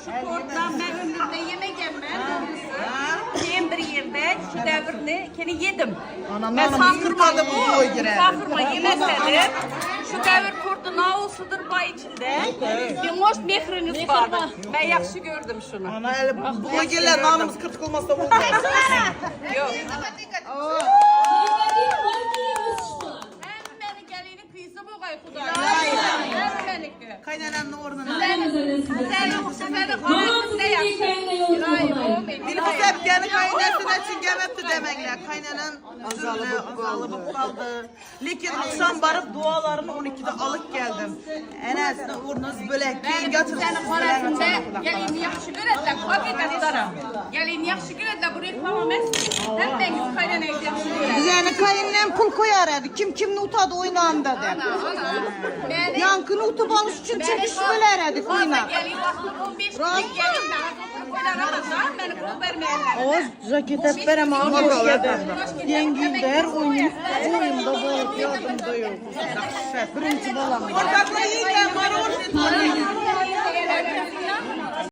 Şukurdan ben ömrümde yemek yemem. Şeyim bir yerde şu devirni keni yedim. Ben safırmadı bu. Safırma yemekleri. Şu devir kurdu nausudur bay içinde. Bir hoş mehriniz vardı. Ben yakşı gördüm şunu. Ana öyle buna gelir nanımız kırtık olmazsa olmaz. Yok. Kaynananın ornuna. Dilimiz hep geni kaynasına için gemepti demekler. Kaynanan azalıp kaldı. Lakin akşam barıp dualarını 12'de alıp geldim. Enesine uğrunuz bölek. Senin parasında gelin yaxşı görediler. Hakikatlara. Gelin yaxşı görediler. Buraya tamamen hem ben kaynanayı yaxşı görediler. Bizeni kayınlayan pul koyar dedi. Kim utadı oynağında dedi. Yankını utup alış için çekişmeler dedi oyna. Gelin vakti 15 gün gelin ben koylar alacağım. Beni pul vermeyenler. Oğuz ceket hep verem ama hoş geldin. Yengin de her oyunda boğuk yardımda yok. Birinci balam. Ortakla yiyeceğim var orada.